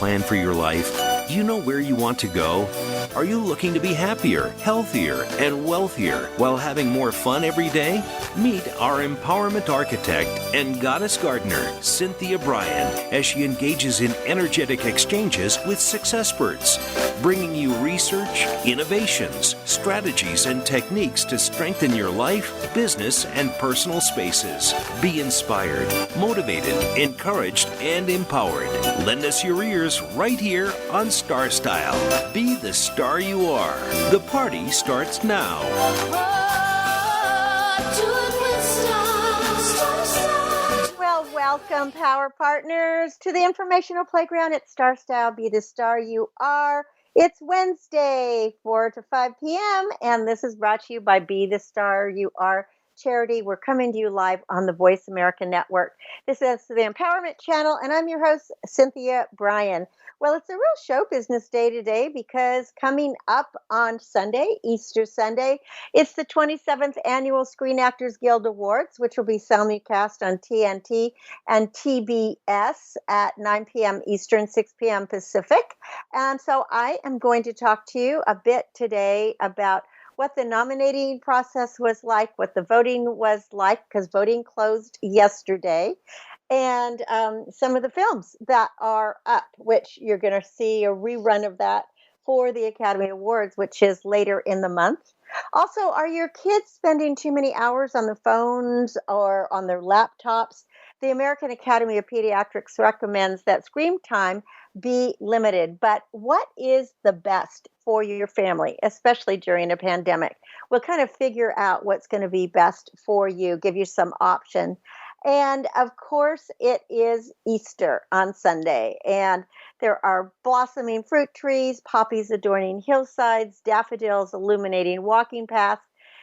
plan for your life? Do you know where you want to go? Are you looking to be happier, healthier, and wealthier while having more fun every day? Meet our empowerment architect and goddess gardener, Cynthia Brian, as she engages in energetic exchanges with successperts, bringing you research, innovations, strategies, and techniques to strengthen your life, business, and personal spaces. Be inspired, motivated, encouraged, and empowered. Lend us your ears right here on StarStyle. Be the star you are. The party starts now. Well, welcome, Power Partners, to the informational playground at StarStyle. Be the star you are. It's Wednesday, 4 to 5 p.m., and this is brought to you by Be the Star You Are charity. We're coming to you live on the Voice America Network. This is the Empowerment Channel, and I'm your host, Cynthia Brian. Well, it's a real show business day today because coming up on Sunday, Easter Sunday, it's the 27th Annual Screen Actors Guild Awards, which will be simulcast on TNT and TBS at 9 p.m. Eastern, 6 p.m. Pacific. And so I am going to talk to you a bit today about what the nominating process was like, what the voting was like, because voting closed yesterday, and some of the films that are up, which you're going to see a rerun of that for the Academy Awards, which is later in the month. Also, are your kids spending too many hours on the phones or on their laptops? The American Academy of Pediatrics recommends that screen time be limited. But what is the best for your family, especially during a pandemic? We'll kind of figure out what's going to be best for you, give you some option. And of course, it is Easter on Sunday, and there are blossoming fruit trees, poppies adorning hillsides, daffodils illuminating walking paths.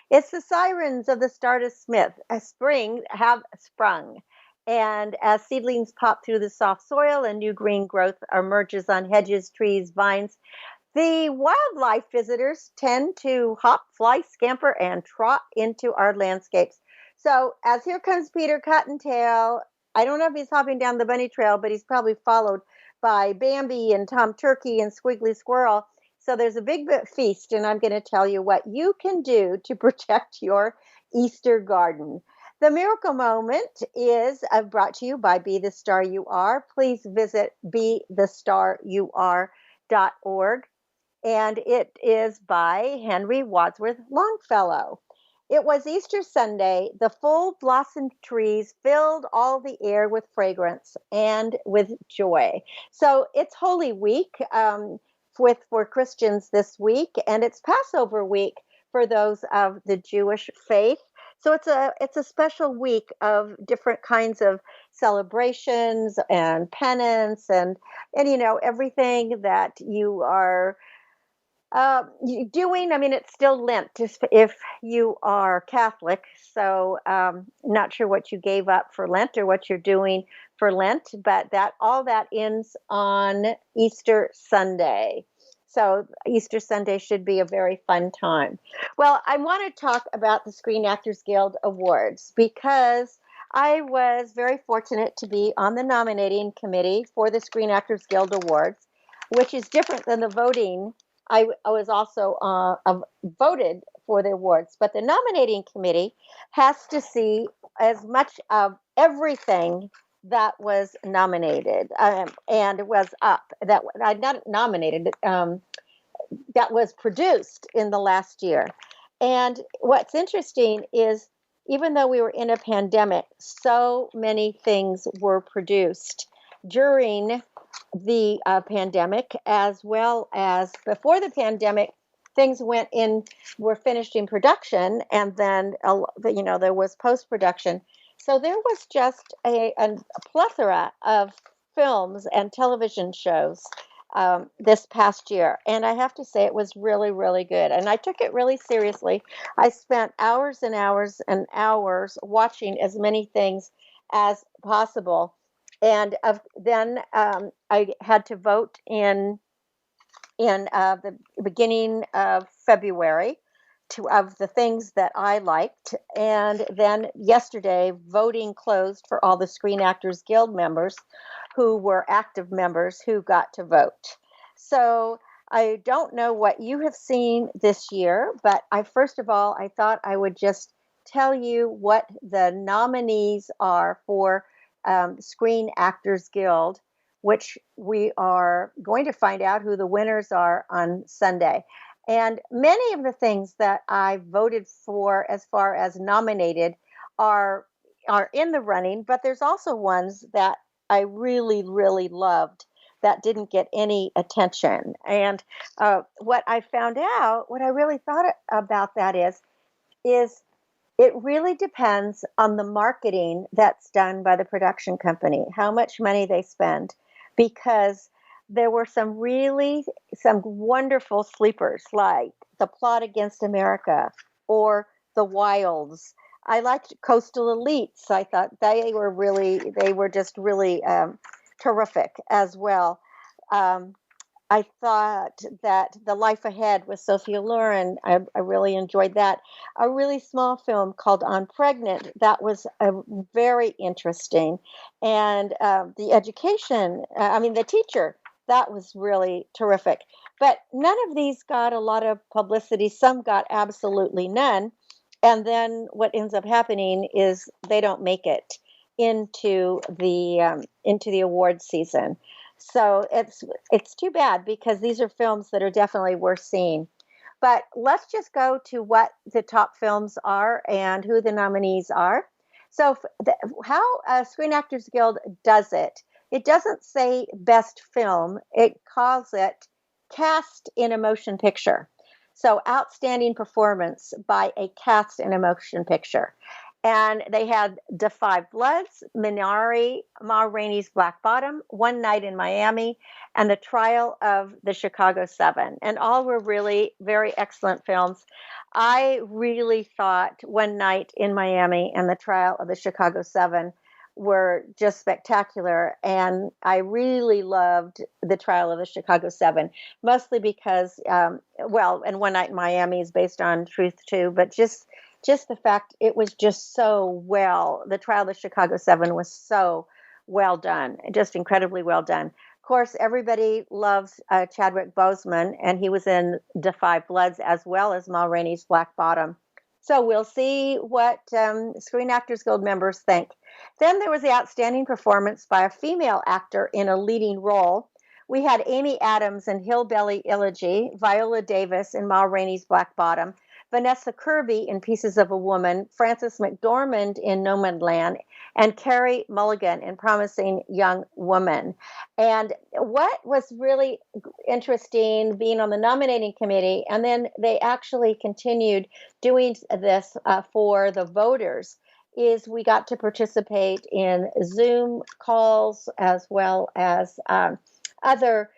It's the sirens of the Stardust Smith. A spring have sprung. And as seedlings pop through the soft soil and new green growth emerges on hedges, trees, vines, the wildlife visitors tend to hop, fly, scamper, and trot into our landscapes. So as here comes Peter Cottontail, I don't know if he's hopping down the bunny trail, but he's probably followed by Bambi and Tom Turkey and Squiggly Squirrel. So there's a big feast, and I'm going to tell you what you can do to protect your Easter garden. The Miracle Moment is brought to you by Be the Star You Are. Please visit BeTheStarYouAre.org. And it is by Henry Wadsworth Longfellow. It was Easter Sunday. The full blossomed trees filled all the air with fragrance and with joy. So it's Holy Week for Christians this week, and it's Passover week for those of the Jewish faith. So it's a special week of different kinds of celebrations and penance and everything that you are doing. I mean, it's still Lent if you are Catholic. So not sure what you gave up for Lent or what you're doing for Lent, but all that ends on Easter Sunday. So Easter Sunday should be a very fun time. Well, I want to talk about the Screen Actors Guild Awards because I was very fortunate to be on the nominating committee for the Screen Actors Guild Awards, which is different than the voting. I was also voted for the awards, but the nominating committee has to see as much of everything that was nominated and was up, that I not nominated, that was produced in the last year. And what's interesting is, even though we were in a pandemic, so many things were produced during the pandemic, as well as before the pandemic. Things were finished in production, and then there was post-production. So there was just a plethora of films and television shows this past year. And I have to say it was really, really good. And I took it really seriously. I spent hours and hours and hours watching as many things as possible. And then I had to vote in the beginning of February of the things that I liked. And then yesterday, voting closed for all the Screen Actors Guild members. who were active members who got to vote. So I don't know what you have seen this year, but first of all, I thought I would just tell you what the nominees are for Screen Actors Guild, which we are going to find out who the winners are on Sunday. And many of the things that I voted for as far as nominated are in the running, but there's also ones that I really, really loved that didn't get any attention. And what I found out, what I really thought about that is it really depends on the marketing that's done by the production company, how much money they spend, because there were some wonderful sleepers like The Plot Against America or The Wilds. I liked Coastal Elites. I thought they were just really terrific as well. I thought that The Life Ahead with Sophia Loren, I really enjoyed that. A really small film called On Pregnant, that was very interesting. And The Teacher, that was really terrific. But none of these got a lot of publicity. Some got absolutely none. And then what ends up happening is they don't make it into the award season. So it's too bad because these are films that are definitely worth seeing. But let's just go to what the top films are and who the nominees are. So how Screen Actors Guild does it, it doesn't say best film. It calls it cast in a motion picture. So outstanding performance by a cast in a motion picture. And they had Da 5 Bloods, Minari, Ma Rainey's Black Bottom, One Night in Miami, and The Trial of the Chicago 7. And all were really very excellent films. I really thought One Night in Miami and The Trial of the Chicago 7 were just spectacular. And I really loved The Trial of the Chicago 7, mostly because, and One Night in Miami is based on truth too, but just the fact it was just so well. The Trial of the Chicago 7 was so well done, just incredibly well done. Of course, everybody loves Chadwick Boseman, and he was in Da 5 Bloods as well as Ma Rainey's Black Bottom. So we'll see what Screen Actors Guild members think. Then there was the outstanding performance by a female actor in a leading role. We had Amy Adams in Hillbilly Elegy, Viola Davis in Ma Rainey's Black Bottom, Vanessa Kirby in Pieces of a Woman, Frances McDormand in Nomadland, and Carey Mulligan in Promising Young Woman. And what was really interesting being on the nominating committee, and then they actually continued doing this for the voters, is we got to participate in Zoom calls as well as other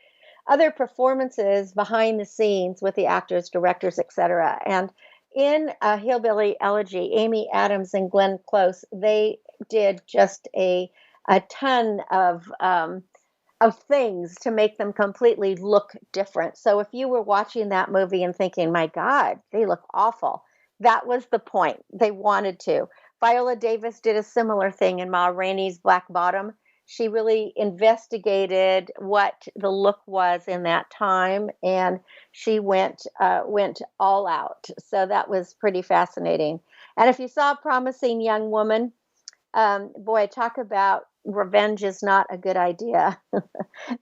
performances behind the scenes with the actors, directors, etc. And in Hillbilly Elegy, Amy Adams and Glenn Close, they did just a ton of things to make them completely look different. So if you were watching that movie and thinking, my God, they look awful, that was the point. They wanted to. Viola Davis did a similar thing in Ma Rainey's Black Bottom. She really investigated what the look was in that time, and she went all out. So that was pretty fascinating. And if you saw Promising Young Woman, boy, talk about revenge is not a good idea.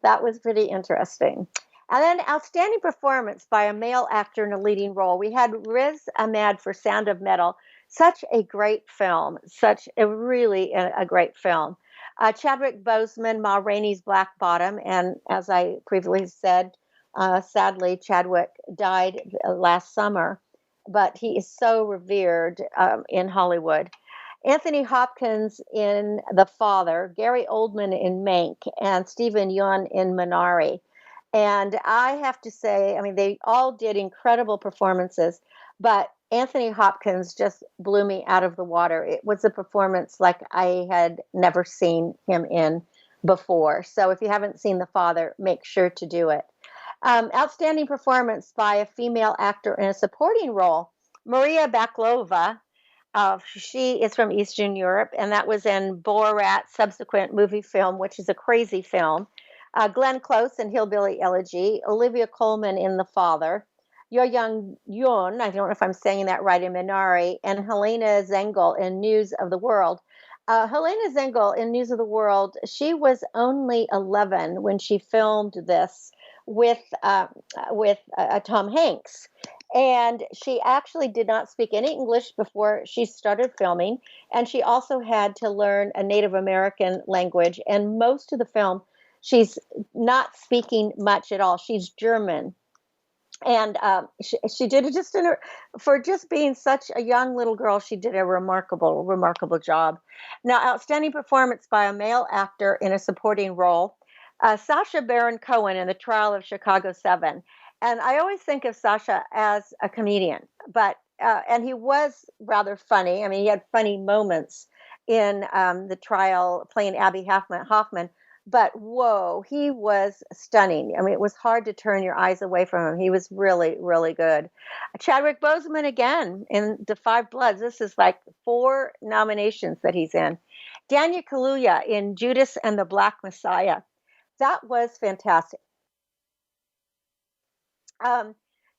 That was pretty interesting. And then outstanding performance by a male actor in a leading role. We had Riz Ahmed for Sound of Metal. Such a great film. Such a really a great film. Chadwick Boseman, Ma Rainey's Black Bottom, and as I previously said, sadly, Chadwick died last summer, but he is so revered in Hollywood. Anthony Hopkins in The Father, Gary Oldman in Mank, and Stephen Yeun in Minari. And I have to say, they all did incredible performances, but Anthony Hopkins just blew me out of the water. It was a performance like I had never seen him in before. So if you haven't seen The Father, make sure to do it. Outstanding performance by a female actor in a supporting role. Maria Baklova She is from Eastern Europe, and that was in Borat's subsequent movie film, which is a crazy film. Glenn Close in Hillbilly Elegy, Olivia Colman in The Father, Yo Young Yoon, I don't know if I'm saying that right, in Minari, and Helena Zengel in News of the World. Helena Zengel in News of the World, she was only 11 when she filmed this with Tom Hanks. And she actually did not speak any English before she started filming. And she also had to learn a Native American language. And most of the film, she's not speaking much at all. She's German. And she did it just for just being such a young little girl. She did a remarkable job. Now, outstanding performance by a male actor in a supporting role. Sacha Baron Cohen in The Trial of Chicago 7. And I always think of Sacha as a comedian, but and he was rather funny. I mean, he had funny moments in the trial playing Abby Hoffman. But whoa, he was stunning. I mean, it was hard to turn your eyes away from him. He was really, really good. Chadwick Boseman again in The Five Bloods. This is like 4 nominations that he's in. Daniel Kaluuya in Judas and the Black Messiah. That was fantastic.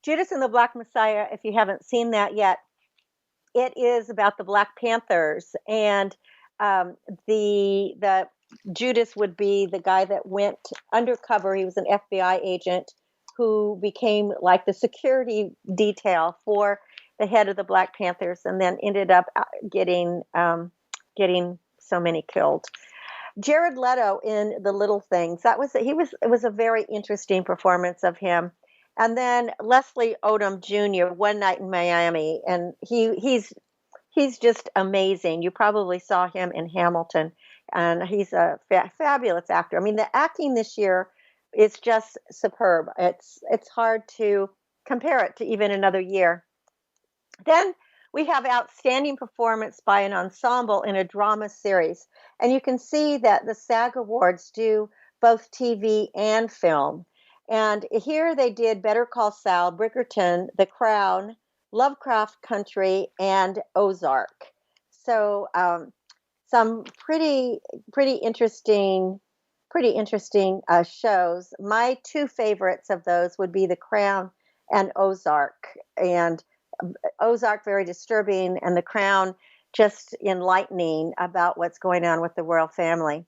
Judas and the Black Messiah, if you haven't seen that yet, it is about the Black Panthers, and the Judas would be the guy that went undercover. He was an FBI agent who became like the security detail for the head of the Black Panthers, and then ended up getting so many killed. Jared Leto in The Little Things. It was a very interesting performance of him. And then Leslie Odom Jr., One Night in Miami, and he's just amazing. You probably saw him in Hamilton, and he's a fabulous actor. I mean, the acting this year is just superb. It's hard to compare it to even another year. Then we have outstanding performance by an ensemble in a drama series, and you can see that the SAG Awards do both TV and film. And here they did Better Call Saul, Bridgerton, The Crown, Lovecraft Country, and Ozark. So some pretty interesting shows. My 2 favorites of those would be The Crown and Ozark. And Ozark very disturbing, and The Crown just enlightening about what's going on with the royal family.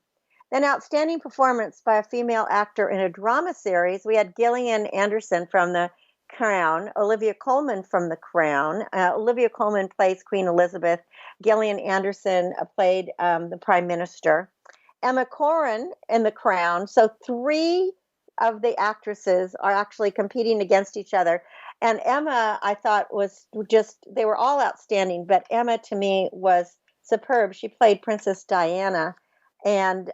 Then outstanding performance by a female actor in a drama series. We had Gillian Anderson from The Crown, Olivia Colman from The Crown. Olivia Colman plays Queen Elizabeth. Gillian Anderson played the Prime Minister. Emma Corrin in The Crown. So 3 of the actresses are actually competing against each other. And Emma, I thought, was they were all outstanding, but Emma to me was superb. She played Princess Diana. And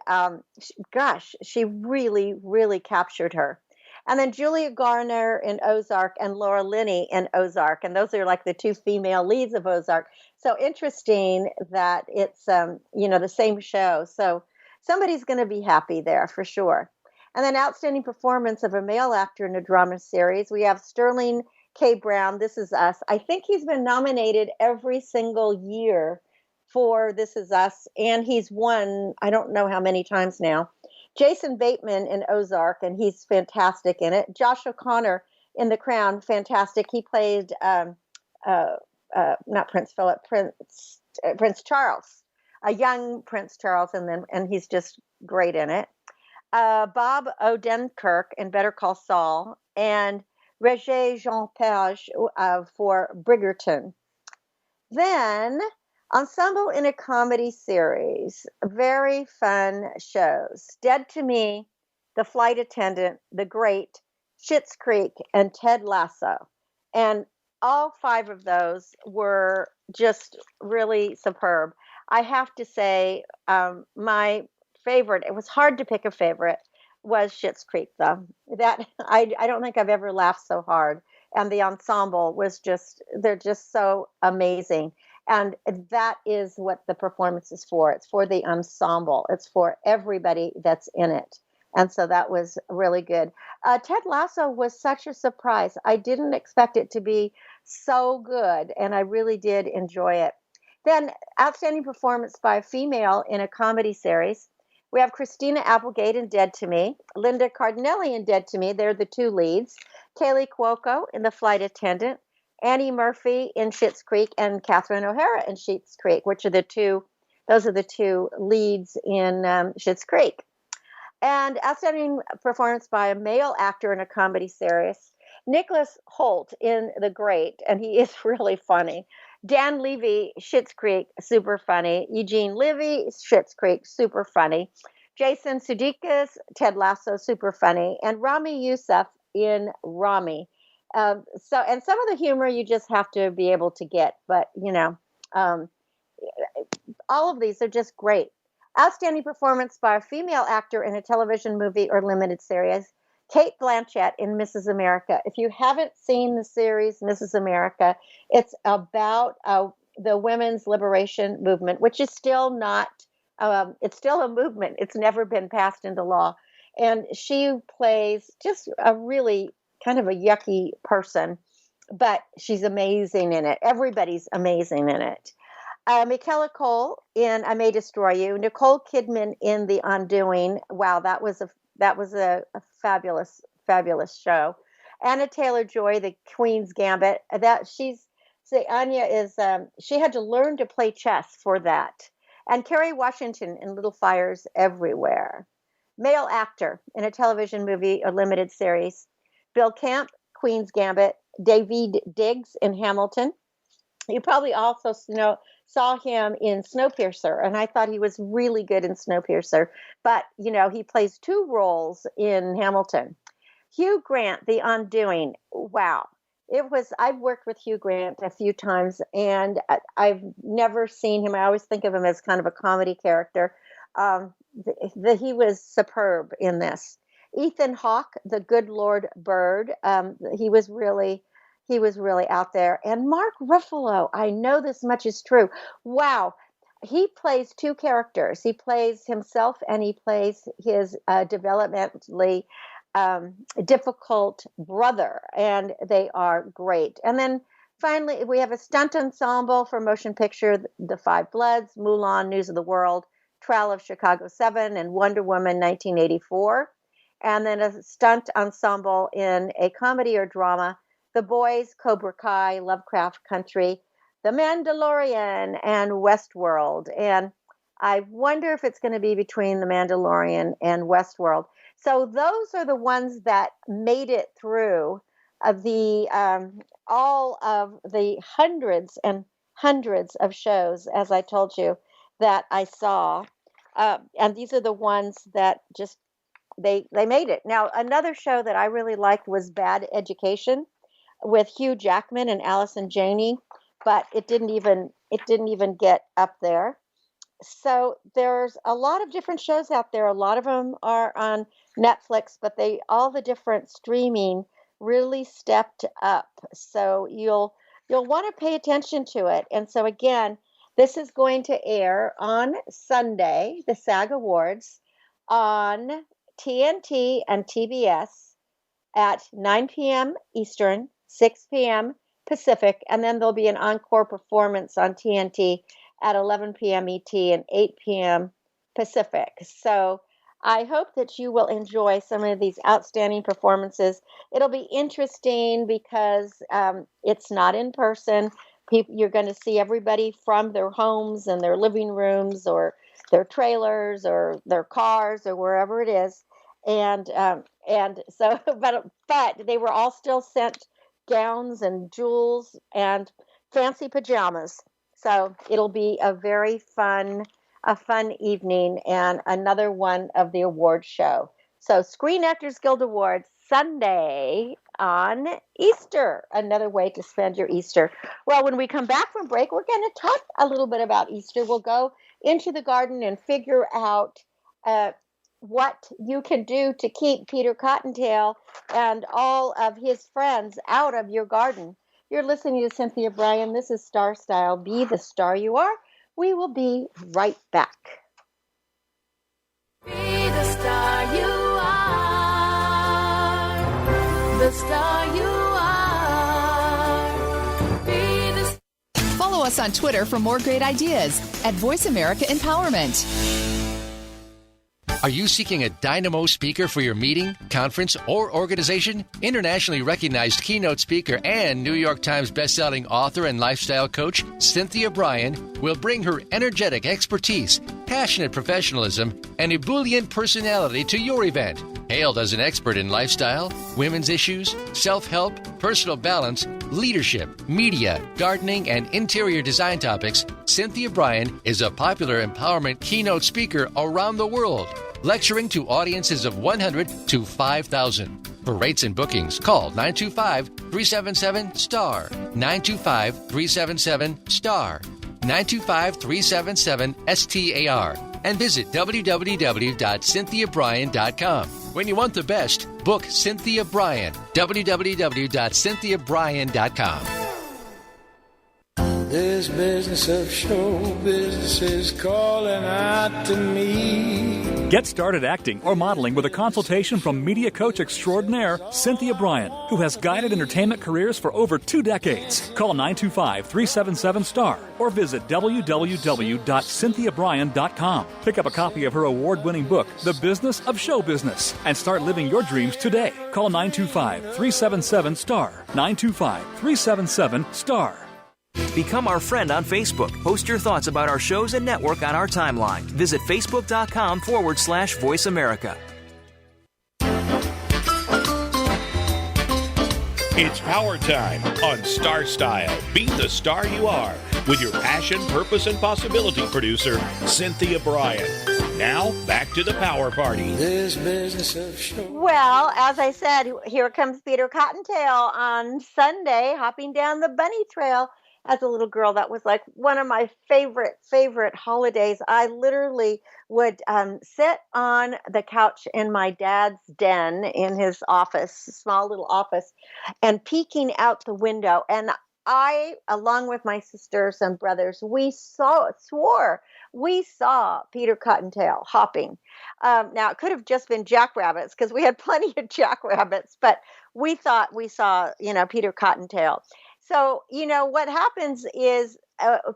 she really, really captured her. And then Julia Garner in Ozark and Laura Linney in Ozark. And those are like the 2 female leads of Ozark. So interesting that it's, the same show. So somebody's going to be happy there for sure. And then outstanding performance of a male actor in a drama series. We have Sterling K. Brown, This Is Us. I think he's been nominated every single year for This Is Us, and he's won, I don't know how many times now. Jason Bateman in Ozark, and he's fantastic in it. Josh O'Connor in The Crown, fantastic. He played not Prince Philip, Prince Charles, a young Prince Charles, and he's just great in it. Bob Odenkirk in Better Call Saul, and Regé Jean Page for Bridgerton. Then ensemble in a comedy series, very fun shows. Dead to Me, The Flight Attendant, The Great, Schitt's Creek, and Ted Lasso. And all 5 of those were just really superb. I have to say, my favorite, it was hard to pick a favorite, was Schitt's Creek, though. That I don't think I've ever laughed so hard. And the ensemble was they're just so amazing. And that is what the performance is for. It's for the ensemble. It's for everybody that's in it. And so that was really good. Ted Lasso was such a surprise. I didn't expect it to be so good, and I really did enjoy it. Then outstanding performance by a female in a comedy series. We have Christina Applegate in Dead to Me, Linda Cardinelli in Dead to Me. They're the two leads. Kaylee Cuoco in The Flight Attendant, Annie Murphy in Schitt's Creek, and Catherine O'Hara in Schitt's Creek, which are the two. Those are the two leads in Schitt's Creek. And outstanding performance by a male actor in a comedy series. Nicholas Hoult in The Great, and he is really funny. Dan Levy, Schitt's Creek, super funny. Eugene Levy, Schitt's Creek, super funny. Jason Sudeikis, Ted Lasso, super funny. And Rami Youssef in Rami. And some of the humor you just have to be able to get, but all of these are just great. Outstanding performance by a female actor in a television movie or limited series. Kate Blanchett in Mrs. America. If you haven't seen the series Mrs. America, it's about the women's liberation movement, which is still not, it's still a movement. It's never been passed into law. And she plays just a really kind of a yucky person, but she's amazing in it. Everybody's amazing in it. Michaela Cole in I May Destroy You. Nicole Kidman in The Undoing. Wow, that was a fabulous show. Anna Taylor-Joy, The Queen's Gambit. Anya is she had to learn to play chess for that. And Kerry Washington in Little Fires Everywhere. Male actor in a television movie or limited series. Bill Camp, Queen's Gambit. David Diggs in Hamilton. You probably also saw him in Snowpiercer, and I thought he was really good in Snowpiercer. But, he plays two roles in Hamilton. Hugh Grant, The Undoing. Wow. I've worked with Hugh Grant a few times, and I've never seen him. I always think of him as kind of a comedy character. He was superb in this. Ethan Hawke, The Good Lord Bird. He was really out there. And Mark Ruffalo, I know this much is true. Wow. He plays two characters. He plays himself and he plays his developmentally difficult brother. And they are great. And then finally, we have a stunt ensemble for motion picture, The Five Bloods, Mulan, News of the World, Trial of Chicago 7, and Wonder Woman 1984. And then a stunt ensemble in a comedy or drama, The Boys, Cobra Kai, Lovecraft Country, The Mandalorian, and Westworld. And I wonder if it's going to be between The Mandalorian and Westworld. So those are the ones that made it through all of the hundreds and hundreds of shows, as I told you, that I saw. And these are the ones that just, they made it. Now, another show that I really liked was Bad Education, with Hugh Jackman and Allison Janney, but it didn't even get up there. So there's a lot of different shows out there. A lot of them are on Netflix, but all the different streaming really stepped up. So you'll want to pay attention to it. And so again, this is going to air on Sunday, the SAG Awards, on TNT and TBS at 9 p.m. Eastern, 6 p.m. Pacific, and then there'll be an encore performance on TNT at 11 p.m. ET and 8 p.m. Pacific. So I hope that you will enjoy some of these outstanding performances. It'll be interesting because it's not in person. You're going to see everybody from their homes and their living rooms or their trailers or their cars or wherever it is. And so, but they were all still sent gowns and jewels and fancy pajamas. So it'll be a very fun evening and another one of the award show. So Screen Actors Guild Awards Sunday on Easter, another way to spend your Easter. Well, when we come back from break, we're going to talk a little bit about Easter. We'll go into the garden and figure out what you can do to keep Peter Cottontail and all of his friends out of your garden. You're listening to Cynthia Brian. This is StarStyle. Be the star you are. We will be right back. Be the star you are. The star you are. Be the Follow us us on Twitter for more great ideas at Voice America Empowerment. Are you seeking a dynamo speaker for your meeting, conference, or organization? Internationally recognized keynote speaker and New York Times bestselling author and lifestyle coach Cynthia Brian will bring her energetic expertise, passionate professionalism, and ebullient personality to your event. Hailed as an expert in lifestyle, women's issues, self-help, personal balance, leadership, media, gardening, and interior design topics, Cynthia Brian is a popular empowerment keynote speaker around the world, lecturing to audiences of 100 to 5,000. For rates and bookings, call 925-377-STAR, 925-377-STAR, 925-377-STAR, and visit www.cynthiabrian.com. When you want the best, book Cynthia Brian, www.cynthiabrian.com. This business of show business is calling out to me. Get started acting or modeling with a consultation from media coach extraordinaire Cynthia Brian, who has guided entertainment careers for over 2 decades. Call 925-377-STAR or visit www.cynthiabrian.com. Pick up a copy of her award-winning book, The Business of Show Business, and start living your dreams today. Call 925-377-STAR, 925-377-STAR. Become our friend on Facebook. Post your thoughts about our shows and network on our timeline. Visit facebook.com/Voice America. It's power time on StarStyle. Be the star you are with your passion, purpose, and possibility producer, Cynthia Brian. Now, back to the power party. This business of show. Well, as I said, here comes Peter Cottontail on Sunday, hopping down the bunny trail. As a little girl, that was like one of my favorite holidays. I literally would sit on the couch in my dad's den in his office, small little office, and peeking out the window. And I, along with my sisters and brothers, we swore we saw Peter Cottontail hopping. Now, it could have just been jackrabbits because we had plenty of jackrabbits, but we thought we saw, Peter Cottontail. So, what happens is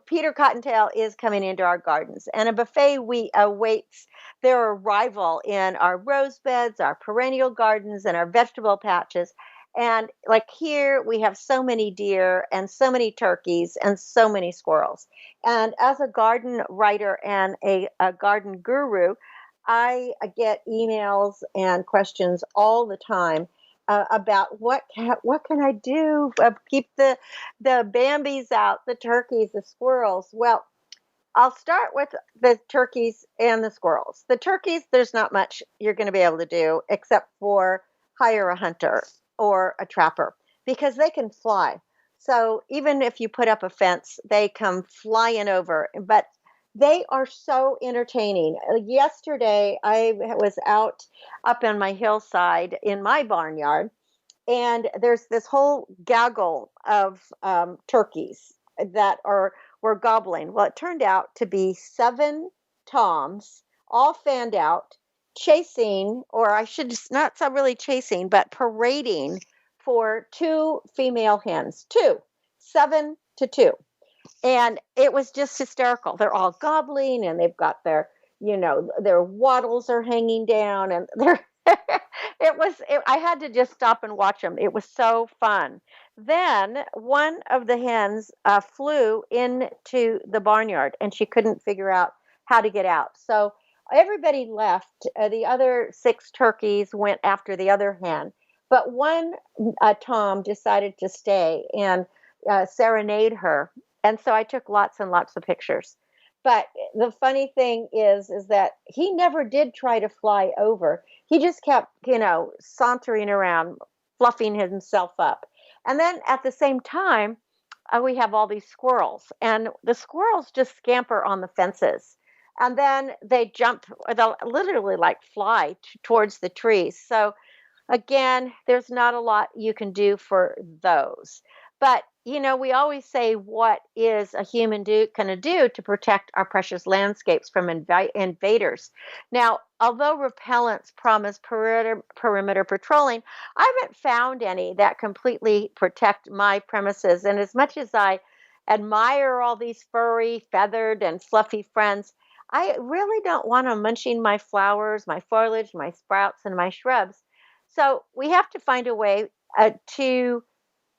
Peter Cottontail is coming into our gardens, and a buffet awaits their arrival in our rose beds, our perennial gardens, and our vegetable patches. And like here, we have so many deer and so many turkeys and so many squirrels. And as a garden writer and a garden guru, I get emails and questions all the time about what can I do? Keep the Bambis out, the turkeys, the squirrels. Well, I'll start with the turkeys and the squirrels. The turkeys, there's not much you're going to be able to do except for hire a hunter or a trapper because they can fly. So even if you put up a fence, they come flying over. But they are so entertaining. Yesterday, I was up on my hillside in my barnyard, and there's this whole gaggle of turkeys that were gobbling. Well, it turned out to be 7 toms, all fanned out, chasing, or I should not say really chasing, but parading for 2 female hens, 7 to 2. And it was just hysterical. They're all gobbling and they've got their wattles are hanging down and I had to just stop and watch them. It was so fun. Then one of the hens flew into the barnyard and she couldn't figure out how to get out. So everybody left. The other 6 turkeys went after the other hen, but one tom decided to stay and serenade her. And so I took lots and lots of pictures. But the funny thing is that he never did try to fly over. He just kept, sauntering around, fluffing himself up. And then at the same time, we have all these squirrels. And the squirrels just scamper on the fences. And then they jump, they'll literally like fly towards the trees. So again, there's not a lot you can do for those. But we always say, what is a human going to do to protect our precious landscapes from invaders? Now, although repellents promise perimeter patrolling, I haven't found any that completely protect my premises. And as much as I admire all these furry, feathered, and fluffy friends, I really don't want them munching my flowers, my foliage, my sprouts, and my shrubs. So we have to find a way to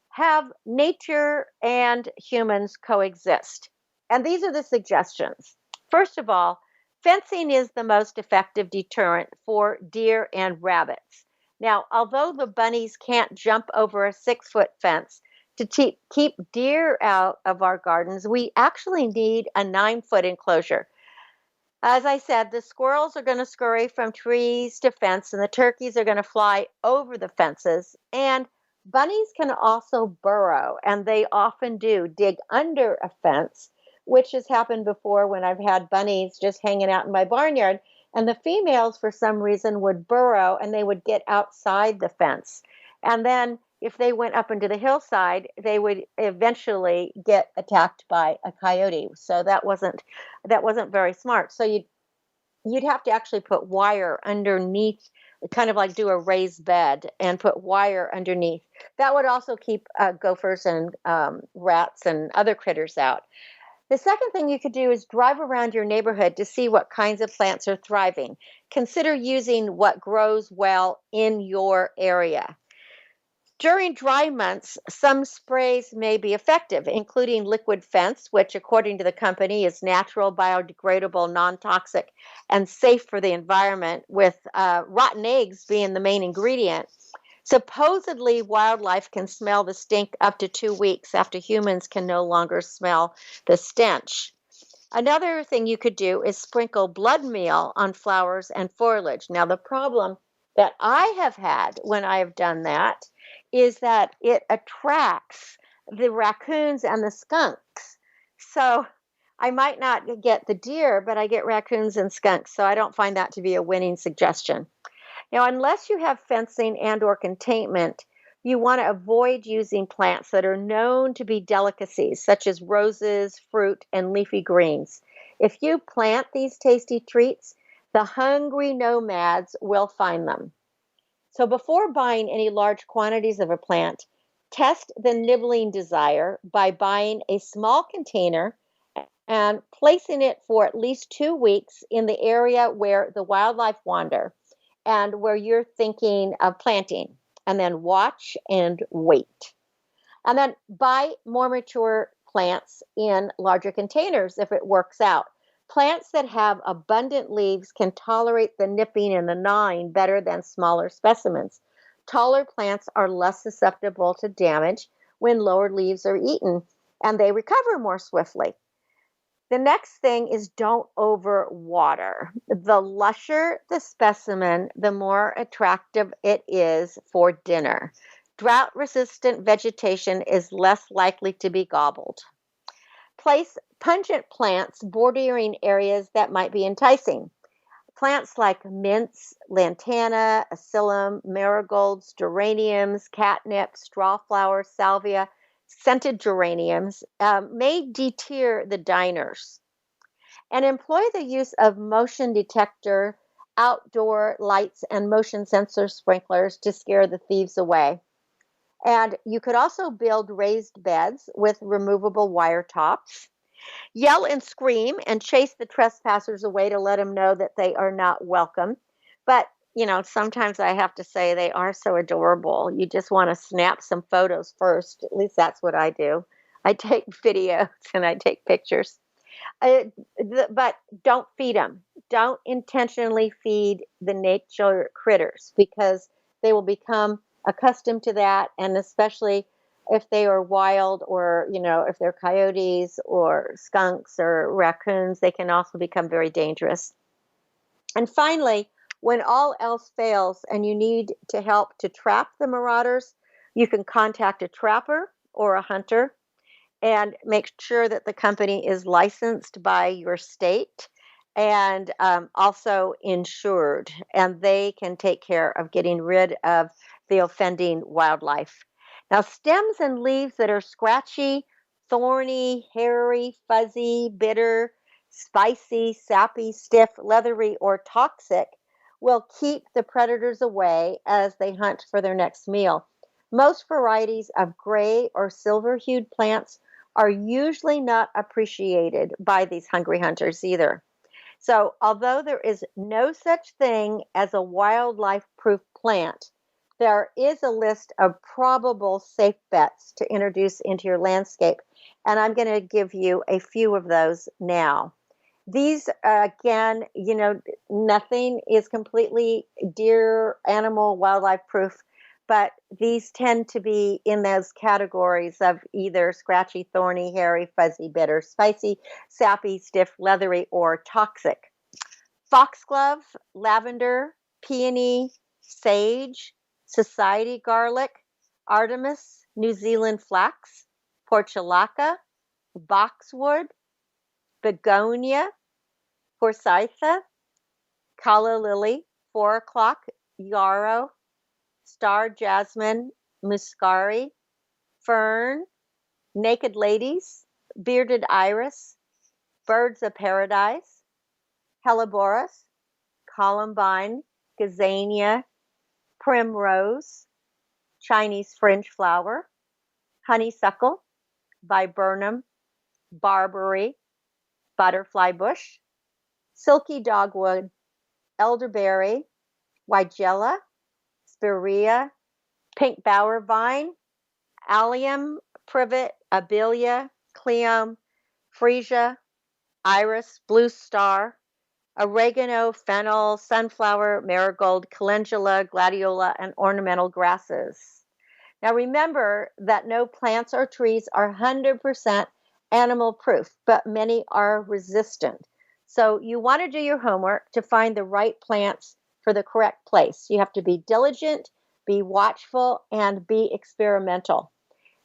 have nature and humans coexist. And these are the suggestions. First of all, fencing is the most effective deterrent for deer and rabbits. Now, although the bunnies can't jump over a 6-foot fence to keep deer out of our gardens, we actually need a 9-foot enclosure. As I said, the squirrels are going to scurry from trees to fence, and the turkeys are going to fly over the fences. And bunnies can also burrow, and they often do dig under a fence, which has happened before when I've had bunnies just hanging out in my barnyard. And the females, for some reason, would burrow and they would get outside the fence. And then if they went up into the hillside, they would eventually get attacked by a coyote. So that wasn't very smart. So you'd have to actually put wire underneath, kind of like do a raised bed and put wire underneath. That would also keep gophers and rats and other critters out. The second thing you could do is drive around your neighborhood to see what kinds of plants are thriving. Consider using what grows well in your area. During dry months, some sprays may be effective, including liquid fence, which according to the company is natural, biodegradable, non-toxic, and safe for the environment, with rotten eggs being the main ingredient. Supposedly, wildlife can smell the stink up to 2 weeks after humans can no longer smell the stench. Another thing you could do is sprinkle blood meal on flowers and foliage. Now, the problem that I have had when I have done that is that it attracts the raccoons and the skunks. So I might not get the deer, but I get raccoons and skunks. So I don't find that to be a winning suggestion. Now, unless you have fencing and or containment, you want to avoid using plants that are known to be delicacies, such as roses, fruit, and leafy greens. If you plant these tasty treats, the hungry nomads will find them. So before buying any large quantities of a plant, test the nibbling desire by buying a small container and placing it for at least 2 weeks in the area where the wildlife wander and where you're thinking of planting, and then watch and wait. And then buy more mature plants in larger containers if it works out. Plants that have abundant leaves can tolerate the nipping and the gnawing better than smaller specimens. Taller plants are less susceptible to damage when lower leaves are eaten, and they recover more swiftly. The next thing is don't overwater. The lusher the specimen, the more attractive it is for dinner. Drought-resistant vegetation is less likely to be gobbled. Place pungent plants bordering areas that might be enticing. Plants like mints, lantana, asilum, marigolds, geraniums, catnip, strawflower, salvia, scented geraniums may deter the diners. And employ the use of motion detector, outdoor lights, and motion sensor sprinklers to scare the thieves away. And you could also build raised beds with removable wire tops. Yell and scream and chase the trespassers away to let them know that they are not welcome. But, sometimes I have to say they are so adorable. You just want to snap some photos first. At least that's what I do. I take videos and I take pictures. But don't feed them. Don't intentionally feed the nature critters because they will become accustomed to that, and especially if they are wild or, if they're coyotes or skunks or raccoons, they can also become very dangerous. And finally, when all else fails and you need to help to trap the marauders, you can contact a trapper or a hunter and make sure that the company is licensed by your state and also insured, and they can take care of getting rid of the offending wildlife. Now, stems and leaves that are scratchy, thorny, hairy, fuzzy, bitter, spicy, sappy, stiff, leathery, or toxic will keep the predators away as they hunt for their next meal. Most varieties of gray or silver-hued plants are usually not appreciated by these hungry hunters either. So although there is no such thing as a wildlife-proof plant, there is a list of probable safe bets to introduce into your landscape. And I'm going to give you a few of those now. These, again, nothing is completely deer, animal, wildlife proof, but these tend to be in those categories of either scratchy, thorny, hairy, fuzzy, bitter, spicy, sappy, stiff, leathery, or toxic. Foxglove, lavender, peony, sage, society garlic, Artemis, New Zealand flax, portulaca, boxwood, begonia, forsythia, calla lily, 4 o'clock, yarrow, star jasmine, muscari, fern, naked ladies, bearded iris, birds of paradise, helleborus, columbine, gazania, primrose, Chinese fringe flower, honeysuckle, viburnum, barberry, butterfly bush, silky dogwood, elderberry, weigela, spirea, pink bower vine, allium, privet, abelia, cleome, freesia, iris, blue star, oregano, fennel, sunflower, marigold, calendula, gladiola, and ornamental grasses. Now remember that no plants or trees are 100% animal proof, but many are resistant. So you want to do your homework to find the right plants for the correct place. You have to be diligent, be watchful, and be experimental.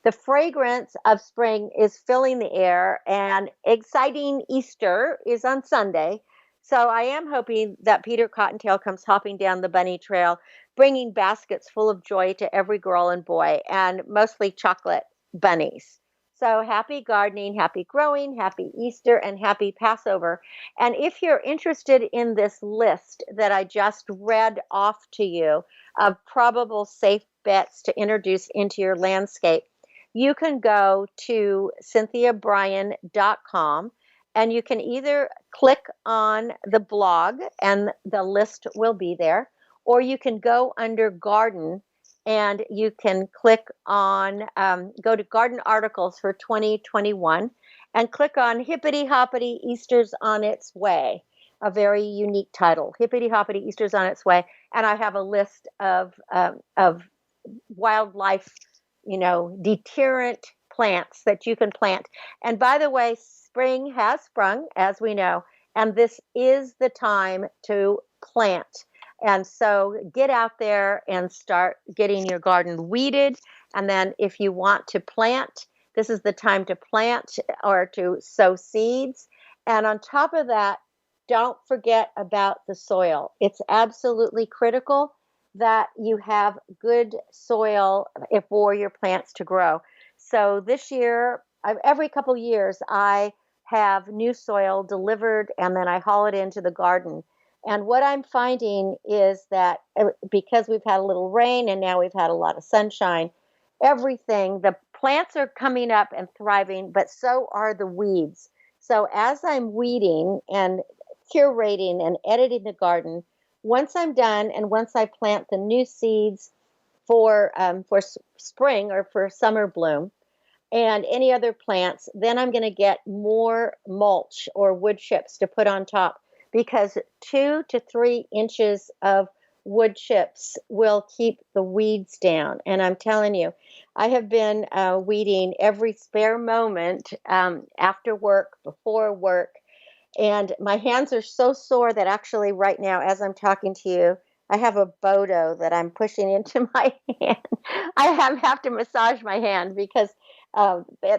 The fragrance of spring is filling the air, and exciting Easter is on Sunday. So I am hoping that Peter Cottontail comes hopping down the bunny trail, bringing baskets full of joy to every girl and boy, and mostly chocolate bunnies. So happy gardening, happy growing, happy Easter, and happy Passover. And if you're interested in this list that I just read off to you of probable safe bets to introduce into your landscape, you can go to cynthiabrian.com and you can either click on the blog and the list will be there, or you can go under garden and you can click on, go to garden articles for 2021 and click on Hippity Hoppity Easter's on its way, a very unique title, Hippity Hoppity Easter's on its way. And I have a list of wildlife, deterrent plants that you can plant. And by the way, spring has sprung, as we know, and this is the time to plant. And so get out there and start getting your garden weeded. And then if you want to plant, this is the time to plant or to sow seeds. And on top of that, don't forget about the soil. It's absolutely critical that you have good soil for your plants to grow. So this year, every couple years, I have new soil delivered and then I haul it into the garden. And what I'm finding is that because we've had a little rain and now we've had a lot of sunshine, the plants are coming up and thriving, but so are the weeds. So as I'm weeding and curating and editing the garden, once I'm done and once I plant the new seeds for spring or for summer bloom and any other plants, then I'm going to get more mulch or wood chips to put on top, because 2 to 3 inches of wood chips will keep the weeds down. And I'm telling you, I have been weeding every spare moment after work, before work. And my hands are so sore that actually right now, as I'm talking to you, I have a Bodo that I'm pushing into my hand. I have to massage my hand because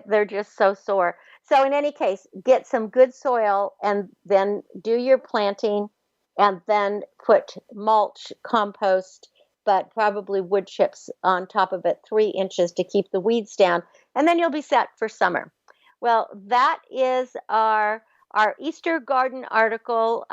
they're just so sore. So in any case, get some good soil and then do your planting and then put mulch, compost, but probably wood chips on top of it, 3 inches to keep the weeds down. And then you'll be set for summer. Well, that is our Easter garden article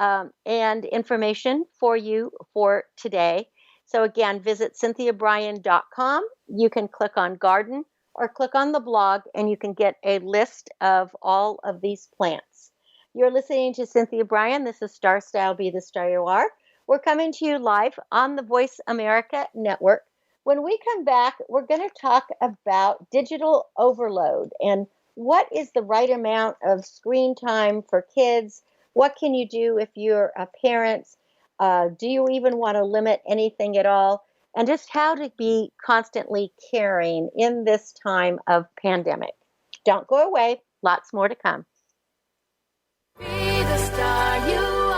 and information for you for today. So again, visit cynthiabrian.com. You can click on garden, or click on the blog and you can get a list of all of these plants. You're listening to Cynthia Brian. This is StarStyle, Be the Star You Are. We're coming to you live on the Voice America Network. When we come back, we're going to talk about digital overload and what is the right amount of screen time for kids. What can you do if you're a parent? Do you even want to limit anything at all? And just how to be constantly caring in this time of pandemic. Don't go away. Lots more to come. Be the star you are.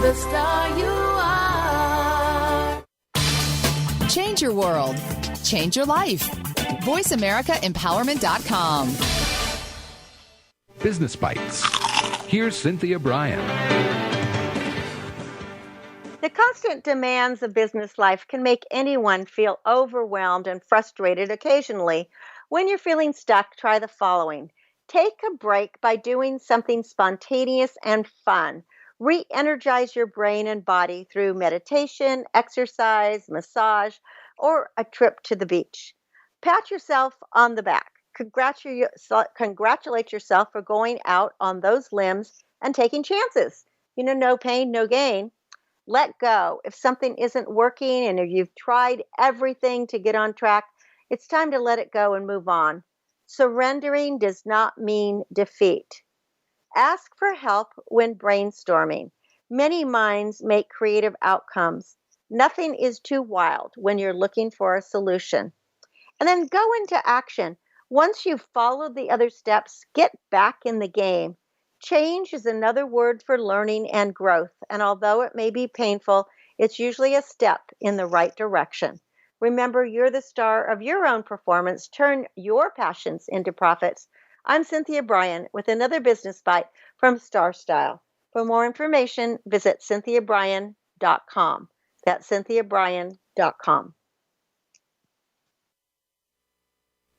The star you are. Change your world. Change your life. VoiceAmericaEmpowerment.com. Business Bites. Here's Cynthia Brian. The constant demands of business life can make anyone feel overwhelmed and frustrated occasionally. When you're feeling stuck, try the following. Take a break by doing something spontaneous and fun. Re-energize your brain and body through meditation, exercise, massage, or a trip to the beach. Pat yourself on the back. Congratulate yourself for going out on those limbs and taking chances. No pain, no gain. Let go. If something isn't working and if you've tried everything to get on track, it's time to let it go and move on. Surrendering does not mean defeat. Ask for help when brainstorming. Many minds make creative outcomes. Nothing is too wild when you're looking for a solution. And then go into action. Once you've followed the other steps, get back in the game. Change is another word for learning and growth. And although it may be painful, it's usually a step in the right direction. Remember, you're the star of your own performance. Turn your passions into profits. I'm Cynthia Brian with another business bite from StarStyle. For more information, visit CynthiaBrian.com. That's CynthiaBrian.com.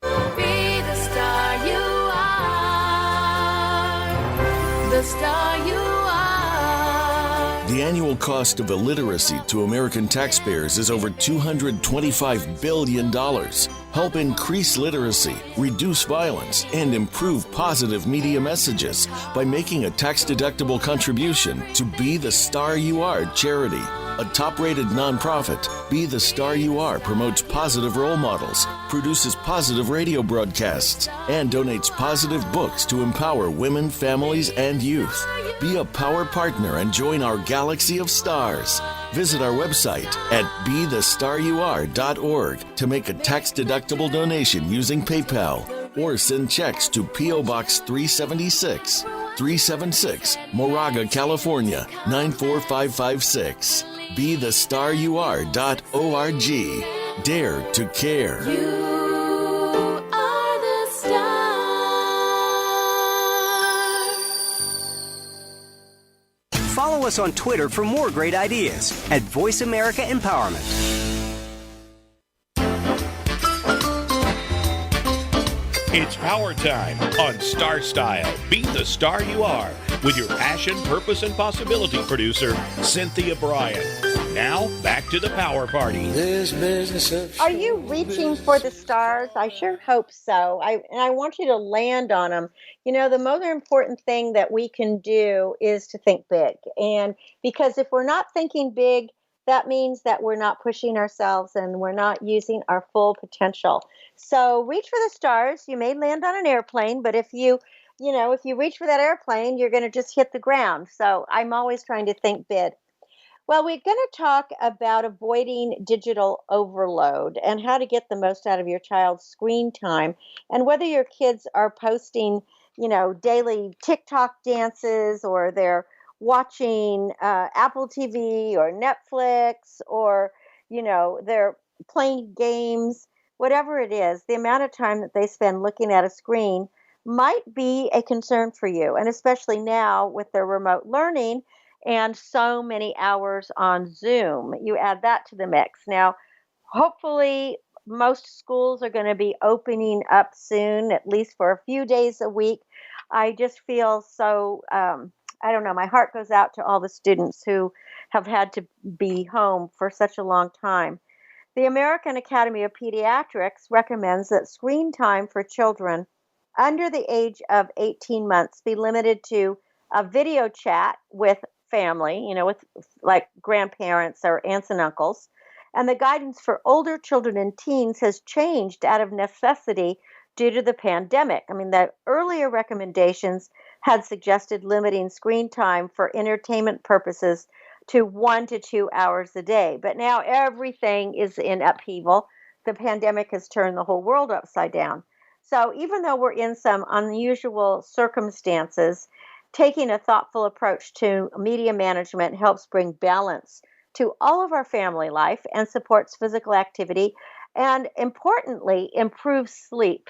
Be the star you are. The star you are. The annual cost of illiteracy to American taxpayers is over $225 billion. Help increase literacy, reduce violence, and improve positive media messages by making a tax-deductible contribution to Be the Star You Are charity. A top-rated nonprofit, Be the Star You Are promotes positive role models, produces positive radio broadcasts, and donates positive books to empower women, families, and youth. Be a power partner and join our galaxy of stars. Visit our website at BeTheStarYouAre.org to make a tax-deductible donation using PayPal or send checks to P.O. Box 376 Moraga, California, 94556. BeTheStarYouAre.org. Dare to care. You are the star. Follow us on Twitter for more great ideas at Voice America Empowerment. It's power time on StarStyle. Be the star you are with your passion, purpose, and possibility producer, Cynthia Brian. Now, back to the power party. Are you reaching for the stars? I sure hope so. I want you to land on them. The most important thing that we can do is to think big. And because if we're not thinking big, that means that we're not pushing ourselves and we're not using our full potential. So reach for the stars. You may land on an airplane, but if you reach for that airplane, you're going to just hit the ground. So I'm always trying to think big. Well, we're going to talk about avoiding digital overload and how to get the most out of your child's screen time, and whether your kids are posting, daily TikTok dances, or they're watching Apple TV or Netflix, or, they're playing games, whatever it is, the amount of time that they spend looking at a screen might be a concern for you. And especially now with their remote learning and so many hours on Zoom, you add that to the mix. Now, hopefully, most schools are going to be opening up soon, at least for a few days a week. I just feel so, I don't know, my heart goes out to all the students who have had to be home for such a long time. The American Academy of Pediatrics recommends that screen time for children under the age of 18 months be limited to a video chat with family, with like grandparents or aunts and uncles. And the guidance for older children and teens has changed out of necessity due to the pandemic. I mean, the earlier recommendations had suggested limiting screen time for entertainment purposes to 1 to 2 hours a day. But now everything is in upheaval. The pandemic has turned the whole world upside down. So even though we're in some unusual circumstances, taking a thoughtful approach to media management helps bring balance to all of our family life and supports physical activity and, importantly, improves sleep.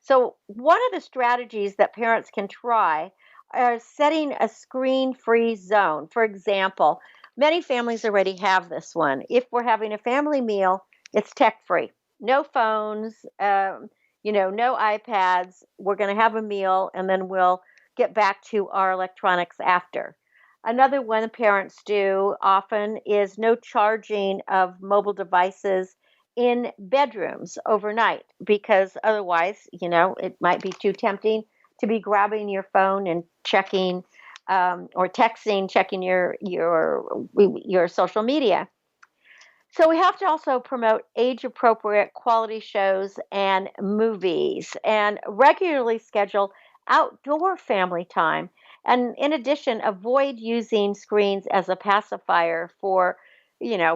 So one of the strategies that parents can try are setting a screen-free zone. For example, many families already have this one. If we're having a family meal, it's tech-free. No phones, no iPads. We're going to have a meal, and then we'll get back to our electronics after. Another one parents do often is no charging of mobile devices in bedrooms overnight, because otherwise, it might be too tempting to be grabbing your phone and checking or texting, checking your social media. So we have to also promote age-appropriate quality shows and movies and regularly schedule outdoor family time. And in addition, avoid using screens as a pacifier for,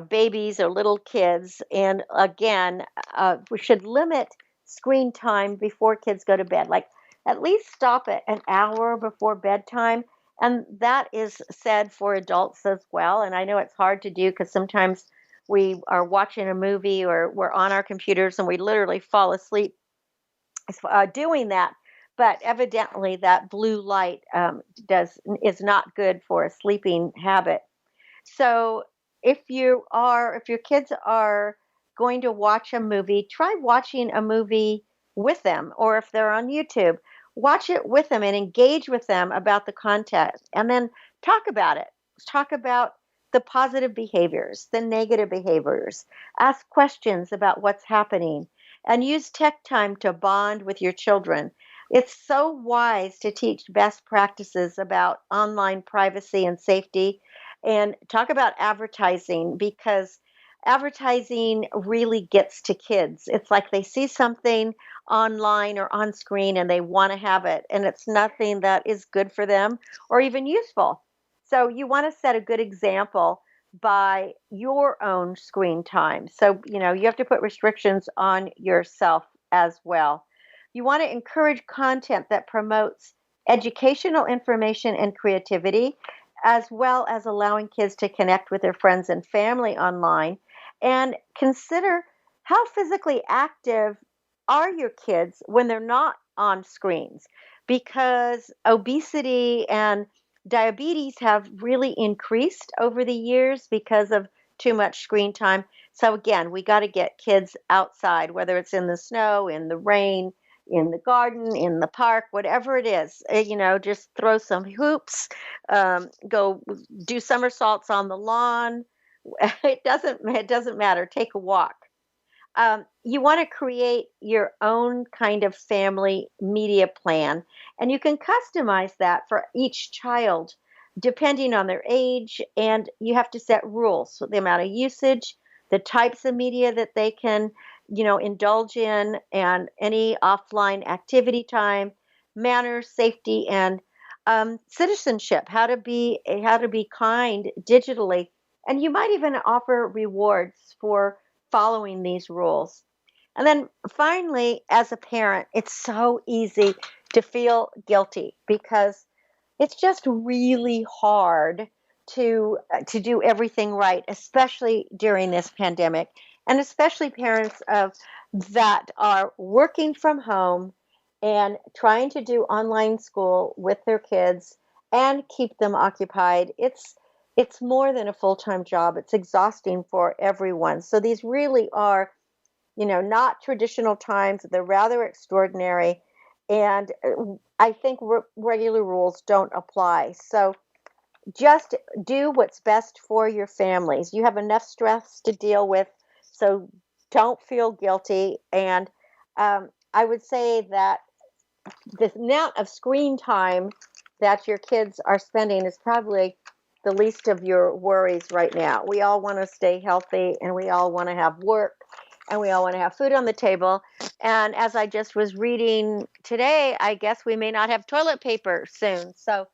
babies or little kids. And again, we should limit screen time before kids go to bed. Like at least stop it an hour before bedtime. And that is said for adults as well. And I know it's hard to do because sometimes we are watching a movie or we're on our computers and we literally fall asleep doing that. But evidently that blue light is not good for a sleeping habit. So if your kids are going to watch a movie, try watching a movie with them, or if they're on YouTube, watch it with them and engage with them about the content, and then talk about it. Talk about the positive behaviors, the negative behaviors. Ask questions about what's happening, and use tech time to bond with your children. It's so wise to teach best practices about online privacy and safety, and talk about advertising, because advertising really gets to kids. It's like they see something online or on screen and they want to have it, and it's nothing that is good for them or even useful. So you want to set a good example by your own screen time. So, you have to put restrictions on yourself as well. You want to encourage content that promotes educational information and creativity, as well as allowing kids to connect with their friends and family online. And consider how physically active are your kids when they're not on screens, because obesity and diabetes have really increased over the years because of too much screen time. So again, we got to get kids outside, whether it's in the snow, in the rain, in the garden, in the park, whatever it is. Just throw some hoops, go do somersaults on the lawn. It doesn't matter. Take a walk. You want to create your own kind of family media plan, and you can customize that for each child depending on their age, and you have to set rules for the amount of usage, the types of media that they can indulge in, and any offline activity time, manners, safety, and citizenship, how to be kind digitally. And you might even offer rewards for following these rules. And then finally, as a parent, it's so easy to feel guilty because it's just really hard to do everything right, especially during this pandemic, and especially parents that are working from home and trying to do online school with their kids and keep them occupied. It's more than a full-time job. It's exhausting for everyone. So these really are, not traditional times. They're rather extraordinary. And I think regular rules don't apply. So just do what's best for your families. You have enough stress to deal with. So don't feel guilty. And I would say that the amount of screen time that your kids are spending is probably the least of your worries right now. We all want to stay healthy, and we all want to have work, and we all want to have food on the table. And as I just was reading today, I guess we may not have toilet paper soon. So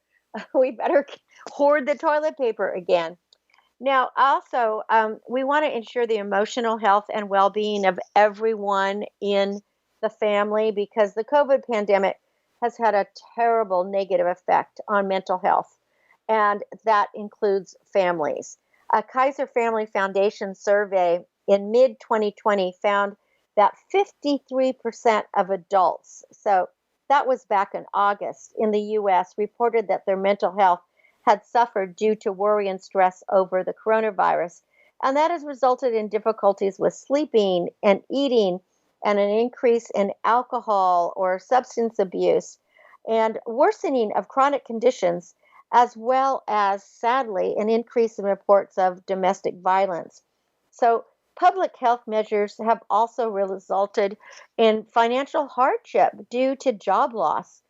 we better hoard the toilet paper again. Now, also, we want to ensure the emotional health and well-being of everyone in the family, because the COVID pandemic has had a terrible negative effect on mental health, and that includes families. A Kaiser Family Foundation survey in mid-2020 found that 53% of adults, so that was back in August, in the U.S., reported that their mental health had suffered due to worry and stress over the coronavirus. And that has resulted in difficulties with sleeping and eating, and an increase in alcohol or substance abuse, and worsening of chronic conditions, as well as, sadly, an increase in reports of domestic violence. So public health measures have also resulted in financial hardship due to job loss.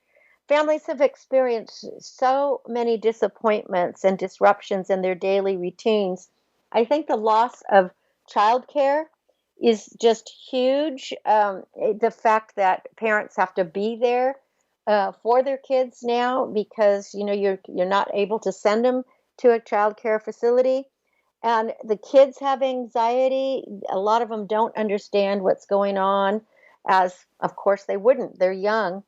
Families have experienced so many disappointments and disruptions in their daily routines. I think the loss of childcare is just huge. The fact that parents have to be there for their kids now, because you're not able to send them to a childcare facility, and the kids have anxiety. A lot of them don't understand what's going on, as of course they wouldn't. They're young.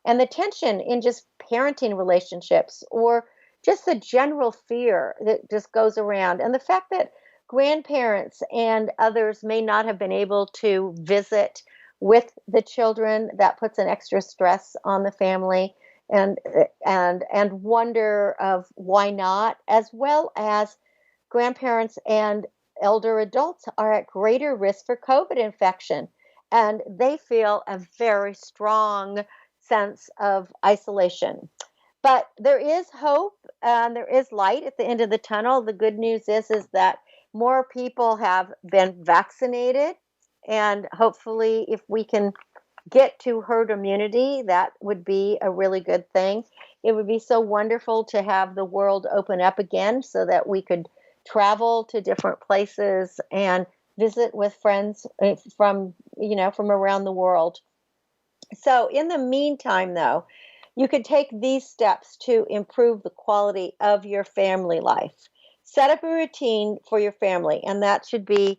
And the tension in just parenting relationships, or just the general fear that just goes around, and the fact that grandparents and others may not have been able to visit with the children, that puts an extra stress on the family, and wonder of why not, as well as grandparents and elder adults are at greater risk for COVID infection, and they feel a very strong sense of isolation. But there is hope, and there is light at the end of the tunnel. The good news is that more people have been vaccinated, and hopefully if we can get to herd immunity, that would be a really good thing. It would be so wonderful to have the world open up again, so that we could travel to different places and visit with friends from around the world. So in the meantime, though, you could take these steps to improve the quality of your family life. Set up a routine for your family, and that should be,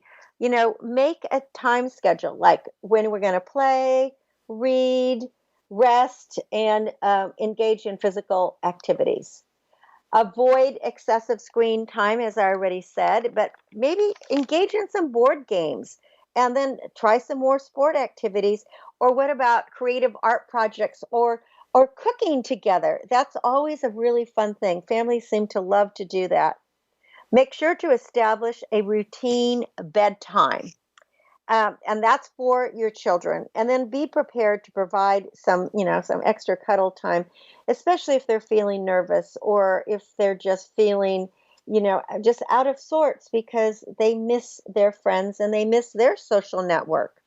make a time schedule, like when we're going to play, read, rest, and engage in physical activities. Avoid excessive screen time, as I already said, but maybe engage in some board games, and then try some more sport activities. Or what about creative art projects, or cooking together? That's always a really fun thing. Families seem to love to do that. Make sure to establish a routine bedtime, and that's for your children. And then be prepared to provide some extra cuddle time, especially if they're feeling nervous, or if they're just feeling, just out of sorts because they miss their friends and they miss their social network.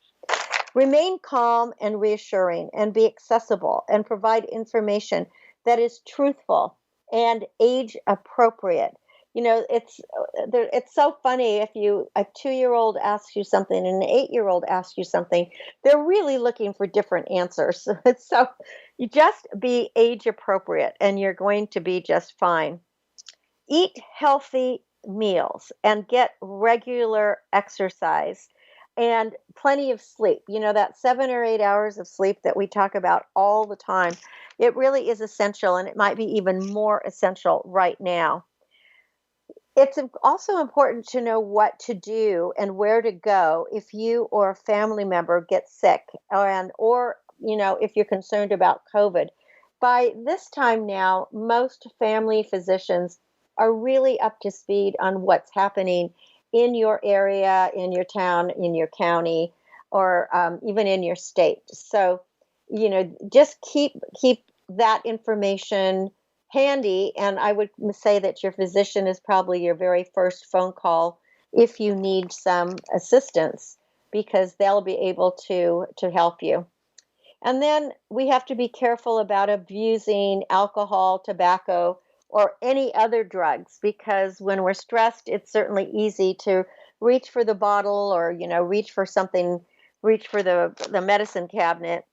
Remain calm and reassuring, and be accessible, and provide information that is truthful and age appropriate. It's so funny if a 2-year-old asks you something and an 8-year-old asks you something. They're really looking for different answers. So you just be age appropriate, and you're going to be just fine. Eat healthy meals and get regular exercise and plenty of sleep. That 7 or 8 hours of sleep that we talk about all the time, it really is essential, and it might be even more essential right now. It's also important to know what to do and where to go if you or a family member gets sick, or if you're concerned about COVID. By this time now, most family physicians are really up to speed on what's happening in your area, in your town, in your county, or even in your state. So, just keep that information handy. And I would say that your physician is probably your very first phone call if you need some assistance because they'll be able to help you. And then we have to be careful about abusing alcohol, tobacco, or any other drugs, because when we're stressed, it's certainly easy to reach for the bottle or, reach for something, reach for the medicine cabinet.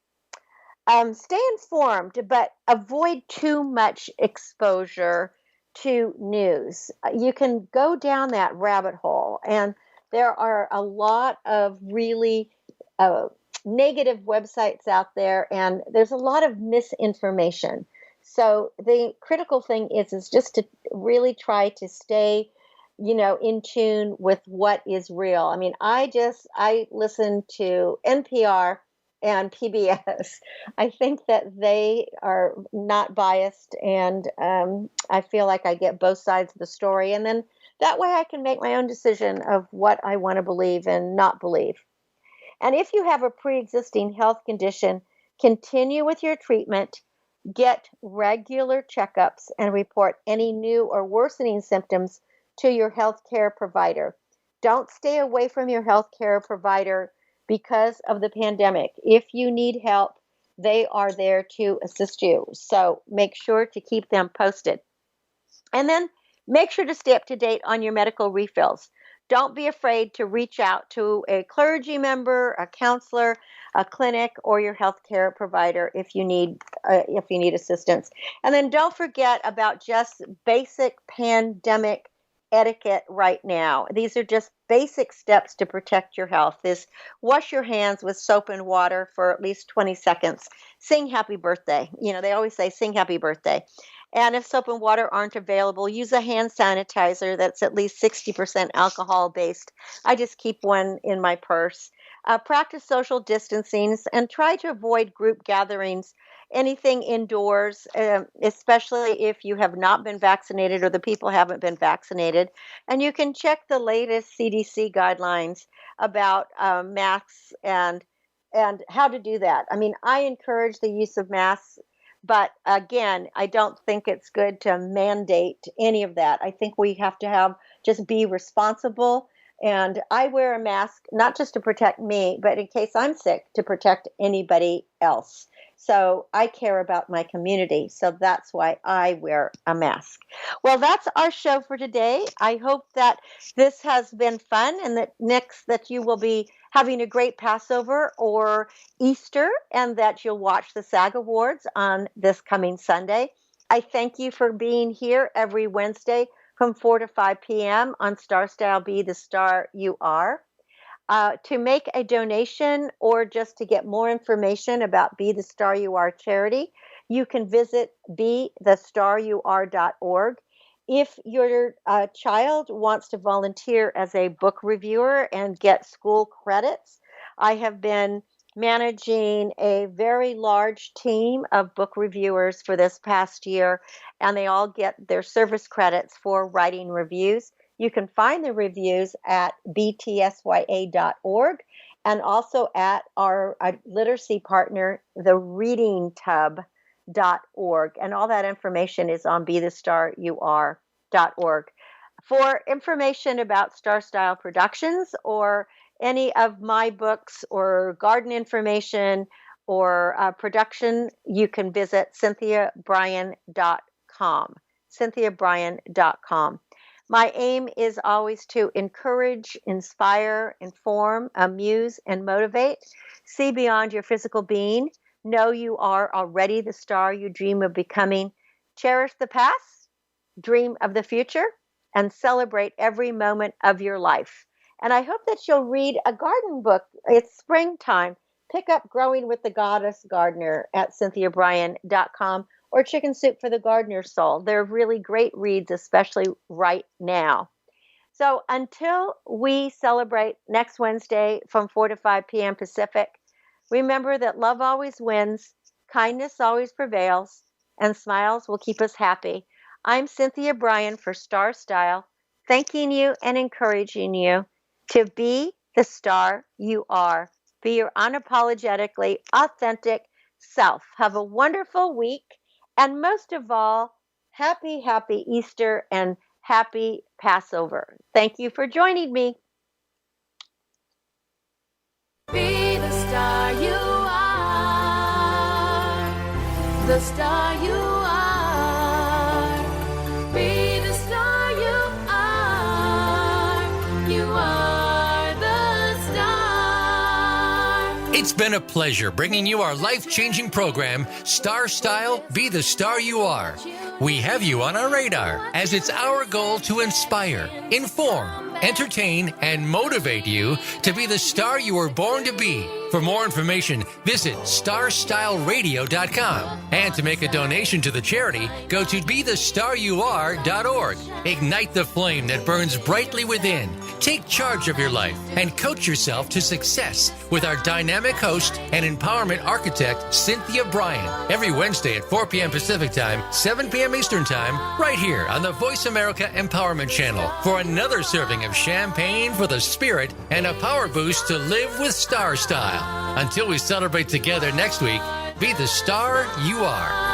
Stay informed, but avoid too much exposure to news. You can go down that rabbit hole, and there are a lot of really negative websites out there, and there's a lot of misinformation. So the critical thing is just to really try to stay, in tune with what is real. I mean, I listen to NPR and PBS. I think that they are not biased, and I feel like I get both sides of the story. And then that way I can make my own decision of what I want to believe and not believe. And if you have a pre-existing health condition, continue with your treatment, get regular checkups, and report any new or worsening symptoms to your healthcare provider. Don't stay away from your healthcare provider because of the pandemic. If you need help, they are there to assist you. So make sure to keep them posted. And then make sure to stay up to date on your medical refills. Don't be afraid to reach out to a clergy member, a counselor, a clinic, or your healthcare provider if you need assistance. And then don't forget about just basic pandemic etiquette right now. These are just basic steps to protect your health. Is wash your hands with soap and water for at least 20 seconds. Sing happy birthday. They always say sing happy birthday. And if soap and water aren't available, use a hand sanitizer that's at least 60% alcohol based. I just keep one in my purse. Practice social distancing and try to avoid group gatherings, anything indoors, especially if you have not been vaccinated or the people haven't been vaccinated. And you can check the latest CDC guidelines about masks and how to do that. I mean, I encourage the use of masks. But again, I don't think it's good to mandate any of that. I think we have to just be responsible. And I wear a mask, not just to protect me, but in case I'm sick, to protect anybody else. So I care about my community. So that's why I wear a mask. Well, that's our show for today. I hope that this has been fun and that you will be having a great Passover or Easter, and that you'll watch the SAG Awards on this coming Sunday. I thank you for being here every Wednesday from 4 to 5 p.m. on StarStyle Be the Star You Are. To make a donation or just to get more information about Be the Star You Are charity, you can visit bethestaryouare.org. If your child wants to volunteer as a book reviewer and get school credits, I have been managing a very large team of book reviewers for this past year, and they all get their service credits for writing reviews. You can find the reviews at btsya.org and also at our literacy partner, the readingtub.org. And all that information is on bethestaryouare.org. For information about StarStyle Productions or any of my books or garden information or production, you can visit cynthiabrian.com. cynthiabrian.com. My aim is always to encourage, inspire, inform, amuse, and motivate. See beyond your physical being. Know you are already the star you dream of becoming. Cherish the past, dream of the future, and celebrate every moment of your life. And I hope that you'll read a garden book. It's springtime. Pick up Growing with the Goddess Gardener at cynthiabrian.com or Chicken Soup for the Gardener's Soul. They're really great reads, especially right now. So until we celebrate next Wednesday from 4 to 5 p.m. Pacific, remember that love always wins, kindness always prevails, and smiles will keep us happy. I'm Cynthia Brian for StarStyle, thanking you and encouraging you to be the star you are. Be your unapologetically authentic self. Have a wonderful week. And most of all, happy Easter and happy Passover. Thank you for joining me. star you are. The star you are. Be the star you are. You are the star. It's been a pleasure bringing you our life-changing program, StarStyle, Be the Star You Are. We have you on our radar, as it's our goal to inspire, inform, entertain, and motivate you to be the star you were born to be. For more information, visit starstyleradio.com. And to make a donation to the charity, go to BeTheStarYouAre.org. Ignite the flame that burns brightly within. Take charge of your life and coach yourself to success with our dynamic host and empowerment architect, Cynthia Brian, every Wednesday at 4 p.m. Pacific Time, 7 p.m. Eastern Time, right here on the Voice America Empowerment Channel for another serving of champagne for the spirit and a power boost to live with Star Style. Until we celebrate together next week, be the star you are.